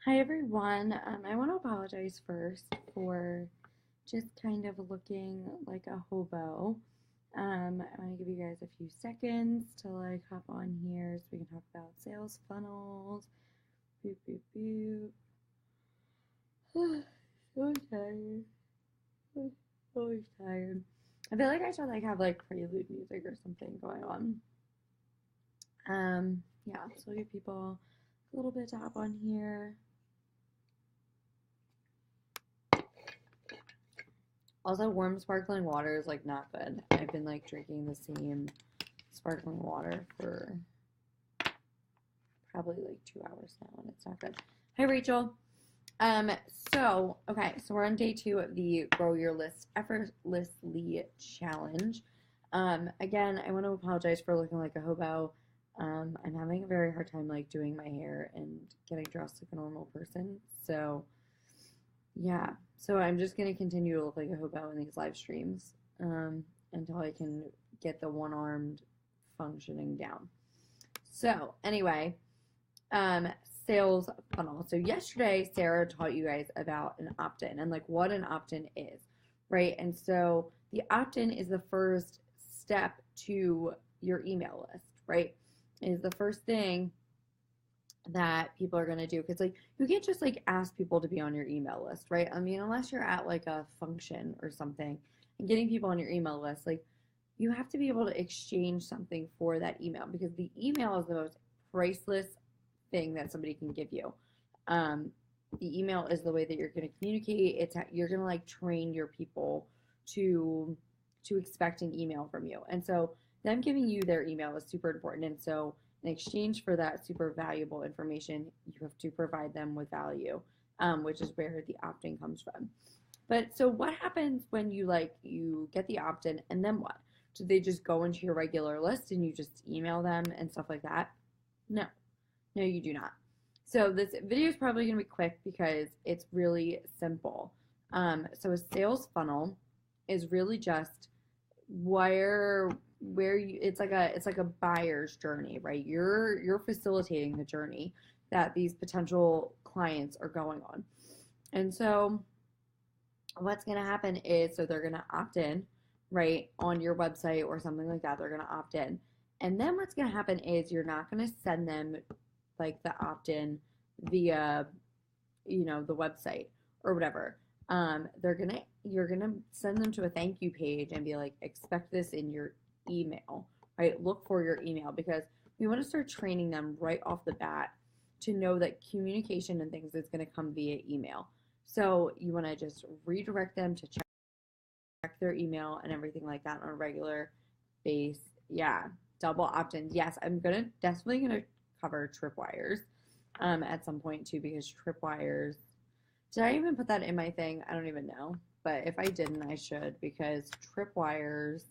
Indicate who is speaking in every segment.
Speaker 1: Hi everyone. I want to apologize first for just kind of looking like a hobo. I want to give you guys a few seconds to like hop on here so we can talk about sales funnels. Boop boop boop. So tired. Always tired. I feel like I should like have like prelude music or something going on. Yeah, so we'll give people a little bit to hop on here. Also, warm sparkling water is like not good. I've been like drinking the same sparkling water for probably like 2 hours now, and it's not good. Hi, Rachel. Um, so we're on day two of the Grow Your List Effortlessly Challenge. Again, I want to apologize for looking like a hobo. I'm having a very hard time like doing my hair and getting dressed like a normal person. So yeah, so I'm just gonna continue to look like a hobo in these live streams until I can get the one-armed functioning down. So anyway, um, sales funnel. So yesterday, Sarah taught you guys about an opt-in and like what an opt-in is, right? And so the opt-in is the first step to your email list, right? It is the first thing that people are going to do because like you can't just like ask people to be on your email list, right? I mean, unless you're at like a function or something and getting people on your email list, like you have to be able to exchange something for that email because the email is the most priceless thing that somebody can give you. um, the email is the way that you're going to communicate. You're going to like train your people to expect an email from you, and so them giving you their email is super important. And so in exchange for that super valuable information, you have to provide them with value, which is where the opt-in comes from. But so what happens when you get the opt-in and then what? Do they just go into your regular list and you just email them and stuff like that? No, no, you do not. So this video is probably going to be quick because it's really simple. So a sales funnel is really just where you it's like a buyer's journey, right? You're facilitating the journey that these potential clients are going on. And so what's going to happen is so they're going to opt in, right, on your website or something like that. They're going to opt in. And then what's going to happen is you're not going to send them like the opt in via, the website or whatever. You're gonna send them to a thank you page and be like, expect this in your email, right? Look for your email because we want to start training them right off the bat to know that communication and things is going to come via email. So you want to just redirect them to check their email and everything like that on a regular base. Yeah, double opt-ins. Yes, I'm definitely gonna cover tripwires at some point too because tripwires. Did I even put that in my thing? I don't even know. But if I didn't, I should because tripwires.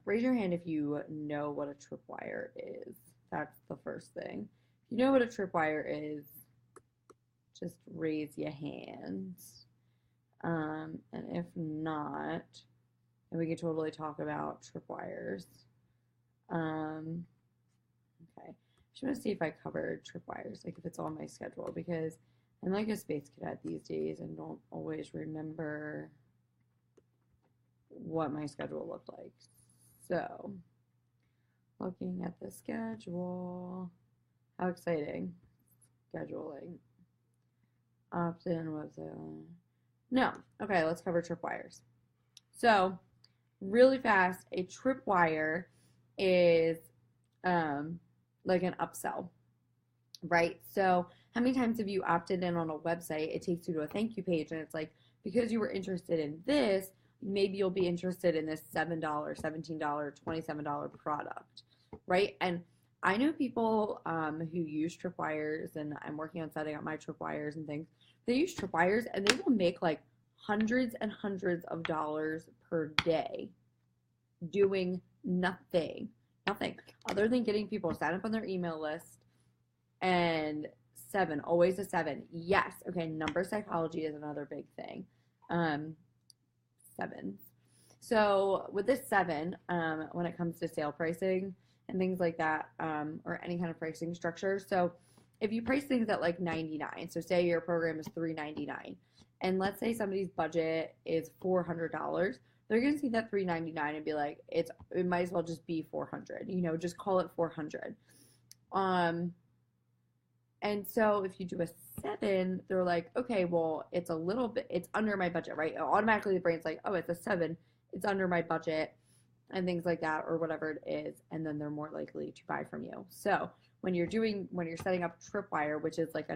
Speaker 1: Raise your hand if you know what a tripwire is. That's the first thing. If you know what a tripwire is, just raise your hands. And if not, then we could totally talk about tripwires. Um, okay. I just want to see if I covered tripwires, like if it's on my schedule, because I'm like a space cadet these days and don't always remember what my schedule looked like. So, looking at the schedule, how exciting! Scheduling. Opt-in was no. Okay, let's cover tripwires. So, really fast, a tripwire is like an upsell, right? So, how many times have you opted in on a website? It takes you to a thank you page, and it's like, because you were interested in this, maybe you'll be interested in this $7, $17, $27 product, right? And I know people who use tripwires, and I'm working on setting up my tripwires and things. They use tripwires, and they will make like hundreds and hundreds of dollars per day doing nothing other than getting people set up on their email list. And seven, always a seven. Yes, okay, number psychology is another big thing. um Sevens. So with this seven, when it comes to sale pricing and things like that, or any kind of pricing structure, so if you price things at like 99, so say your program is $399, and let's say somebody's budget is $400, they're gonna see that $399 and be like, it might as well just be 400. Just call it 400. And so if you do a 7, they're like, okay, well, it's a little bit, it's under my budget, right? Automatically the brain's like, oh, it's a 7, it's under my budget, and things like that, or whatever it is, and then they're more likely to buy from you. So when you're setting up Tripwire, which is like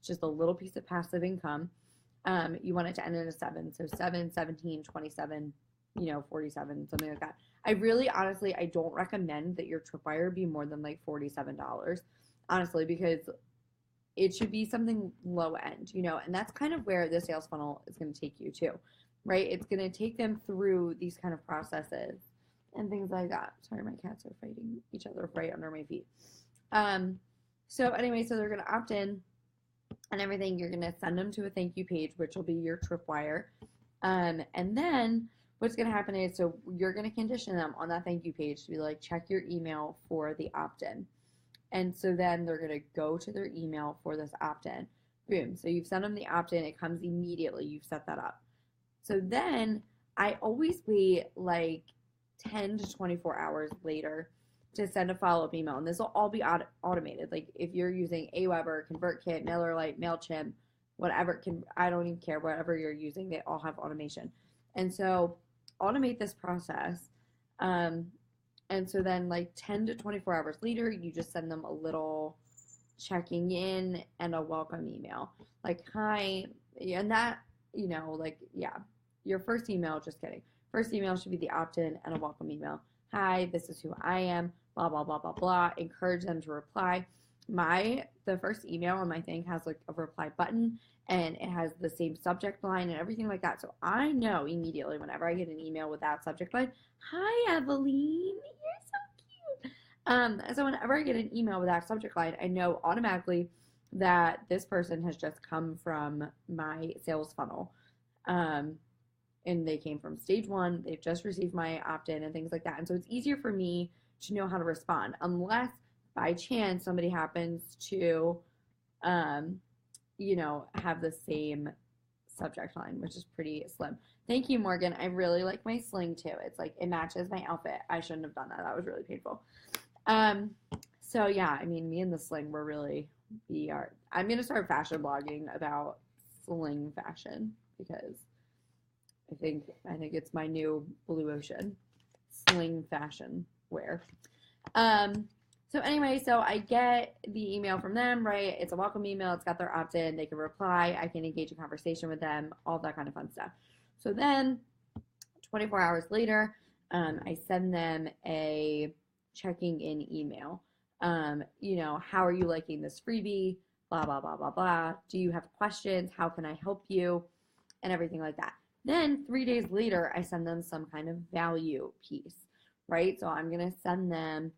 Speaker 1: just a little piece of passive income, you want it to end in a 7. So 7, 17, 27, 47, something like that. I really, honestly, I don't recommend that your Tripwire be more than like $47, honestly, because it should be something low end, and that's kind of where the sales funnel is going to take you to, right? It's going to take them through these kind of processes and things like that. Sorry, my cats are fighting each other right under my feet. So anyway, so they're going to opt in and everything. You're going to send them to a thank you page, which will be your Tripwire. And then what's going to happen is, so you're going to condition them on that thank you page to be like, check your email for the opt-in. And so then they're going to go to their email for this opt-in. Boom. So you've sent them the opt-in. It comes immediately. You've set that up. So then I always wait like 10 to 24 hours later to send a follow-up email. And this will all be automated. Like if you're using Aweber, ConvertKit, MailerLite, MailChimp, whatever, I don't even care, whatever you're using, they all have automation. And so automate this process. And so then like 10 to 24 hours later, you just send them a little checking in and a welcome email. Like, hi, and that, your first email, just kidding. First email should be the opt-in and a welcome email. Hi, this is who I am, blah, blah, blah, blah, blah. Encourage them to reply. The first email on my thing has like a reply button, and it has the same subject line and everything like that. So I know immediately whenever I get an email with that subject line, hi, Eveline, you're so cute. So whenever I get an email with that subject line, I know automatically that this person has just come from my sales funnel. And they came from stage 1. They've just received my opt-in and things like that. And so it's easier for me to know how to respond, unless by chance somebody happens to, have the same subject line, which is pretty slim. Thank you, Morgan. I really like my sling too. It's like, it matches my outfit. I shouldn't have done that. That was really painful. So yeah, I mean, me and the sling were really I'm going to start fashion blogging about sling fashion, because I think it's my new blue ocean, sling fashion wear. So anyway, so I get the email from them, right? It's a welcome email. It's got their opt-in. They can reply. I can engage in conversation with them, all that kind of fun stuff. So then 24 hours later, I send them a checking in email. How are you liking this freebie? Blah, blah, blah, blah, blah. Do you have questions? How can I help you? And everything like that. Then 3 days later, I send them some kind of value piece, right? So I'm going to send them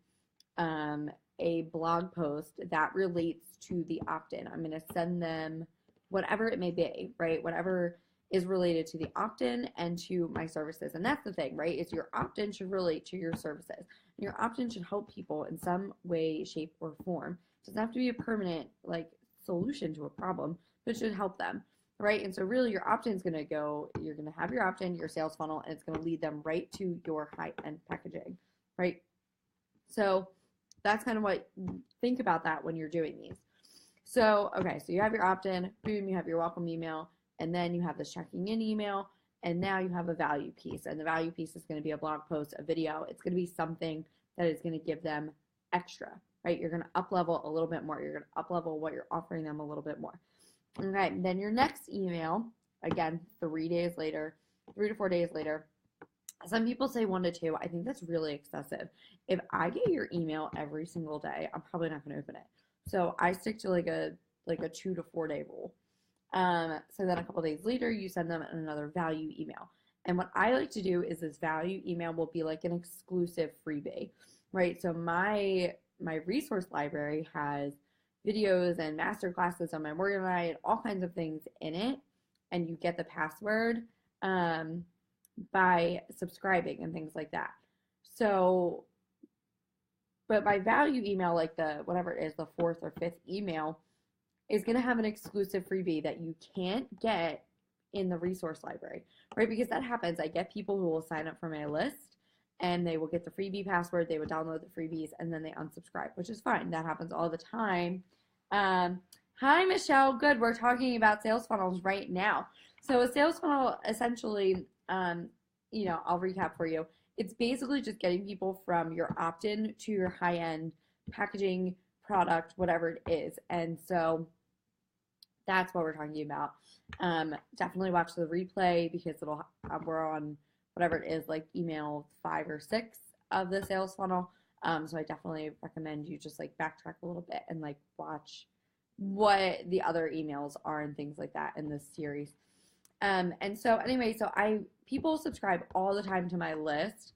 Speaker 1: a blog post that relates to the opt-in. I'm going to send them whatever it may be, right? Whatever is related to the opt-in and to my services. And that's the thing, right? Is your opt-in should relate to your services. And your opt-in should help people in some way, shape, or form. It doesn't have to be a permanent solution to a problem, but it should help them. Right? And so really your opt-in is going to you're going to have your opt-in, your sales funnel, and it's going to lead them right to your high-end packaging, right? So that's kind of think about that when you're doing these. So, okay, so you have your opt-in, boom, you have your welcome email, and then you have this checking in email, and now you have a value piece, and the value piece is going to be a blog post, a video. It's going to be something that is going to give them extra, right? You're going to up-level a little bit more. You're going to up-level what you're offering them a little bit more. Okay, then your next email, again, 3 days later, 3 to 4 days later. Some people say 1 to 2. I think that's really excessive. If I get your email every single day, I'm probably not going to open it. So I stick to like a 2 to 4 day rule. So then a couple days later, you send them another value email. And what I like to do is this value email will be like an exclusive freebie, right? So my resource library has videos and master classes on my Morganite, all kinds of things in it, and you get the password by subscribing and things like that. So, But my value email, like the whatever it is, the fourth or fifth email, is going to have an exclusive freebie that you can't get in the resource library, right? Because that happens. I get people who will sign up for my list and they will get the freebie password, they would download the freebies, and then they unsubscribe, which is fine. That happens all the time. Hi, Michelle. Good. We're talking about sales funnels right now. So a sales funnel, essentially, I'll recap for you. It's basically just getting people from your opt-in to your high-end packaging, product, whatever it is. And so that's what we're talking about. Definitely watch the replay because we're on whatever it is, like email 5 or 6 of the sales funnel. So I definitely recommend you just like backtrack a little bit and like watch what the other emails are and things like that in this series. And so anyway, people subscribe all the time to my list.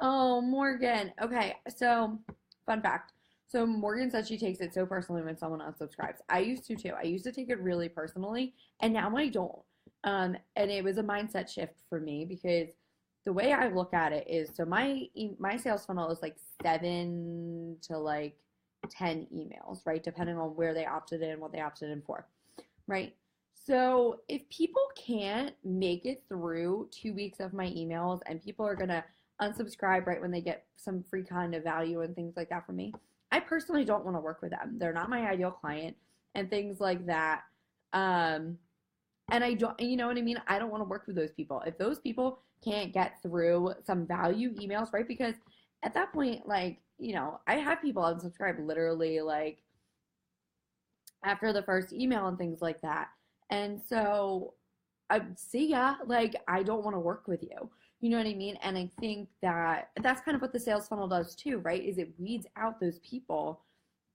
Speaker 1: Oh, Morgan. Okay, so fun fact. So Morgan said she takes it so personally when someone unsubscribes. I used to too. I used to take it really personally, and now I don't. And it was a mindset shift for me because the way I look at it is, so my sales funnel is like 7 to like 10 emails, right? Depending on where they opted in, what they opted in for, right? So if people can't make it through 2 weeks of my emails and people are going to unsubscribe right when they get some free kind of value and things like that from me, I personally don't want to work with them. They're not my ideal client and things like that. And I don't, you know what I mean? I don't want to work with those people. If those people can't get through some value emails, right? Because at that point, like, I have people unsubscribe literally like after the first email and things like that. And so I see ya, like, I don't want to work with you. You know what I mean? And I think that that's kind of what the sales funnel does too, right? Is it weeds out those people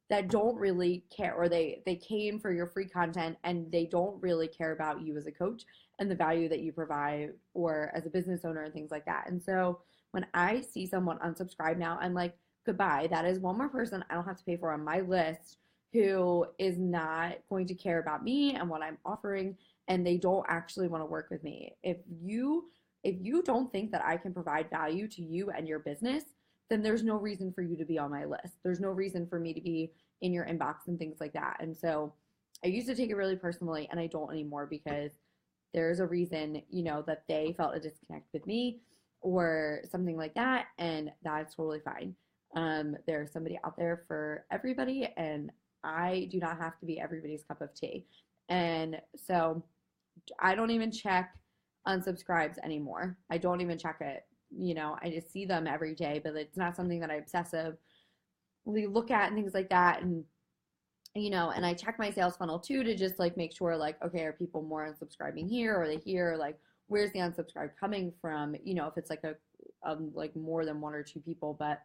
Speaker 1: that don't really care, or they came for your free content and they don't really care about you as a coach and the value that you provide or as a business owner and things like that. And so when I see someone unsubscribe now, I'm like, goodbye. That is one more person I don't have to pay for on my list who is not going to care about me and what I'm offering, and they don't actually want to work with me. If you don't think that I can provide value to you and your business, then there's no reason for you to be on my list. There's no reason for me to be in your inbox and things like that. And so I used to take it really personally, and I don't anymore because there's a reason, that they felt a disconnect with me or something like that, and that's totally fine. There's somebody out there for everybody, and I do not have to be everybody's cup of tea. And so I don't even check unsubscribes anymore. I don't even check it. I just see them every day, but it's not something that I obsessively look at and things like that. And, and I check my sales funnel too to just like make sure like, okay, are people more unsubscribing here? Or are they here? Like, where's the unsubscribe coming from? If it's like like more than 1 or 2 people, but,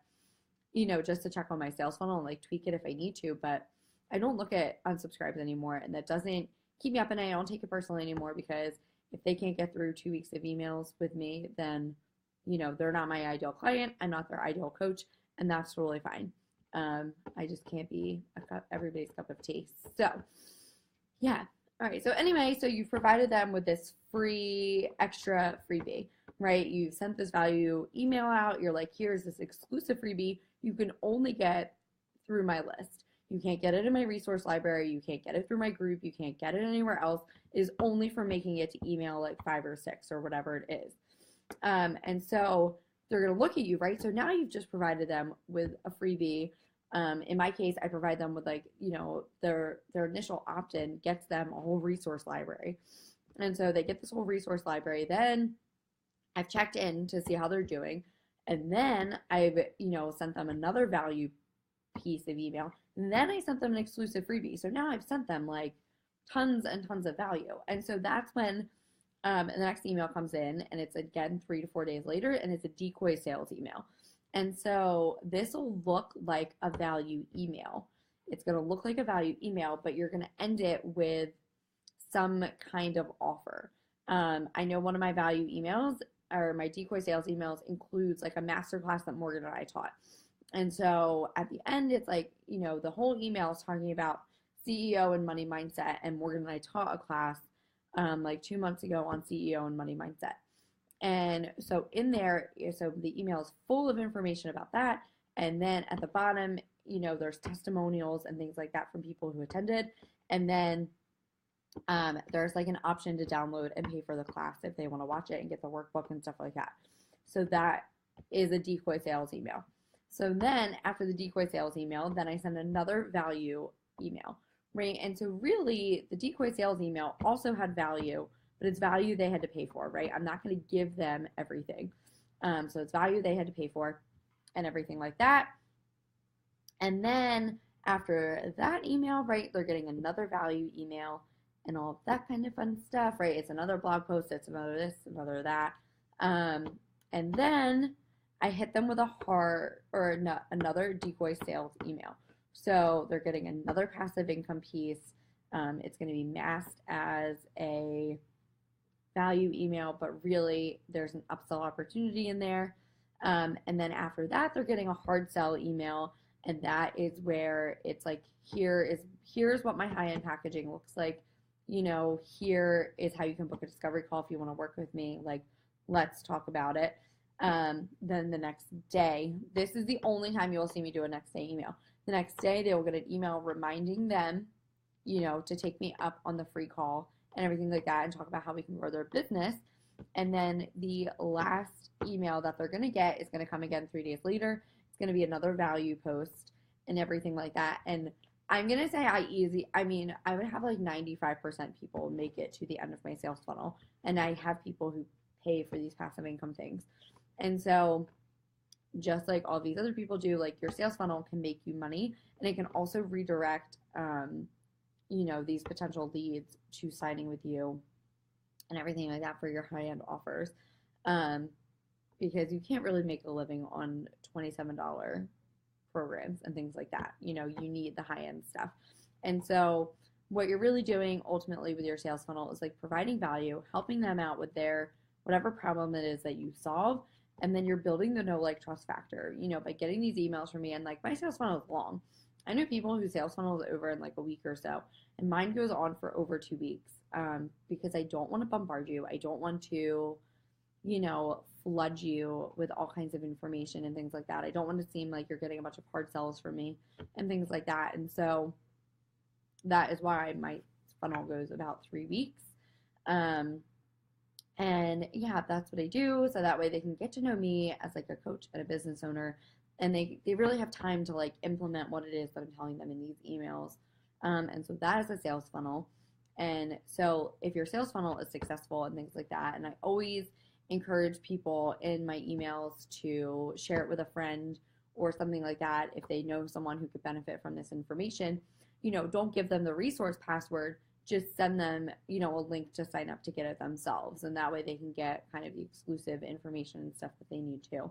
Speaker 1: just to check on my sales funnel and like tweak it if I need to. But I don't look at unsubscribes anymore, and that doesn't keep me up at night. I don't take it personally anymore because if they can't get through 2 weeks of emails with me, then they're not my ideal client. I'm not their ideal coach, and that's totally fine. I just can't be everybody's cup of tea. So, yeah. All right. So anyway, so you've provided them with this free extra freebie, right? You've sent this value email out. You're like, here's this exclusive freebie you can only get through my list. You can't get it in my resource library. You can't get it through my group. You can't get it anywhere else. It is only for making it to email like 5 or 6 or whatever it is. And so they're going to look at you, right? So now you've just provided them with a freebie. In my case, I provide them with like, their initial opt-in gets them a whole resource library. And so they get this whole resource library. Then I've checked in to see how they're doing. And then I've, sent them another value piece of email. And then I sent them an exclusive freebie. So now I've sent them like tons and tons of value. And so that's when the next email comes in, and it's again 3 to 4 days later, and it's a decoy sales email. And so this will look like a value email. It's going to look like a value email, but you're going to end it with some kind of offer. I know one of my value emails or my decoy sales emails includes like a masterclass that Morgan and I taught. And so at the end, it's like, the whole email is talking about CEO and money mindset. And Morgan and I taught a class like 2 months ago on CEO and money mindset. And so in there, so the email is full of information about that. And then at the bottom, there's testimonials and things like that from people who attended. And then there's like an option to download and pay for the class if they want to watch it and get the workbook and stuff like that. So that is a decoy sales email. So then after the decoy sales email, then I send another value email, right? And so really the decoy sales email also had value, but it's value they had to pay for, right? I'm not going to give them everything. So it's value they had to pay for and everything like that. And then after that email, right, they're getting another value email and all of that kind of fun stuff, right? It's another blog post, it's another this, another that. And then I hit them with a heart or no, another decoy sales email. So they're getting another passive income piece. It's going to be masked as a value email, but really there's an upsell opportunity in there. And then after that, they're getting a hard sell email, and that is where it's like, here's what my high-end packaging looks like. Here is how you can book a discovery call if you want to work with me. Like, let's talk about it. Then the next day, this is the only time you will see me do a next day email. The next day, they will get an email reminding them, to take me up on the free call and everything like that and talk about how we can grow their business. And then the last email that they're going to get is going to come again 3 days later. It's going to be another value post and everything like that. And I'm going to say I would have like 95% people make it to the end of my sales funnel. And I have people who pay for these passive income things. And so just like all these other people do, like your sales funnel can make you money, and it can also redirect, these potential leads to signing with you and everything like that for your high-end offers. Because you can't really make a living on $27 programs and things like that. You need the high-end stuff. And so what you're really doing ultimately with your sales funnel is like providing value, helping them out with their whatever problem it is that you solve. And then you're building the know, like, trust factor, by getting these emails from me. And like my sales funnel is long. I know people whose sales funnel is over in like a week or so, and mine goes on for over 2 weeks, because I don't want to bombard you. I don't want to, flood you with all kinds of information and things like that. I don't want to seem like you're getting a bunch of hard sells from me and things like that. And so that is why my funnel goes about 3 weeks. And yeah, that's what I do. So that way they can get to know me as like a coach and a business owner. And they really have time to like implement what it is that I'm telling them in these emails. And so that is a sales funnel. And so if your sales funnel is successful and things like that, and I always encourage people in my emails to share it with a friend or something like that if they know someone who could benefit from this information. Don't give them the resource password, just send them, a link to sign up to get it themselves. And that way they can get kind of the exclusive information and stuff that they need to.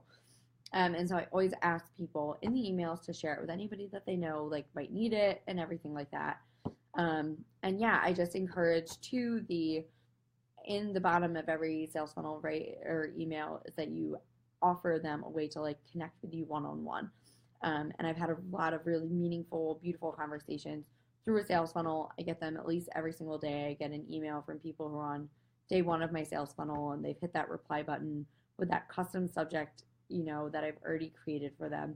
Speaker 1: And so I always ask people in the emails to share it with anybody that they know like might need it and everything like that. And yeah, I just encourage in the bottom of every sales funnel, right, or email, is that you offer them a way to like connect with you one-on-one. And I've had a lot of really meaningful, beautiful conversations through a sales funnel. I get them at least every single day. I get an email from people who are on day one of my sales funnel, and they've hit that reply button with that custom subject, that I've already created for them.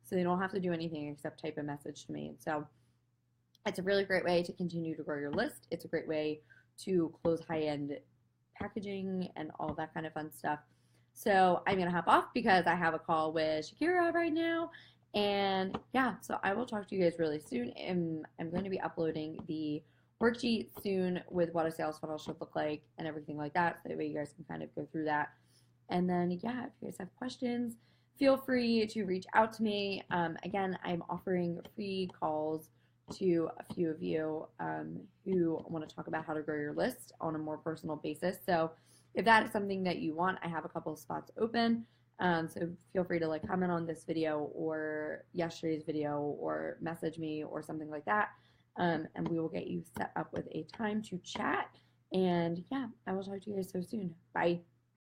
Speaker 1: So they don't have to do anything except type a message to me. And so it's a really great way to continue to grow your list. It's a great way to close high-end packaging and all that kind of fun stuff. So I'm going to hop off because I have a call with Shakira right now. And yeah, so I will talk to you guys really soon. I'm going to be uploading the worksheet soon with what a sales funnel should look like and everything like that. So that way you guys can kind of go through that. And then, yeah, if you guys have questions, feel free to reach out to me. Again, I'm offering free calls to a few of you who want to talk about how to grow your list on a more personal basis. So if that is something that you want, I have a couple of spots open. So feel free to like comment on this video or yesterday's video or message me or something like that. And we will get you set up with a time to chat. And yeah, I will talk to you guys so soon. Bye.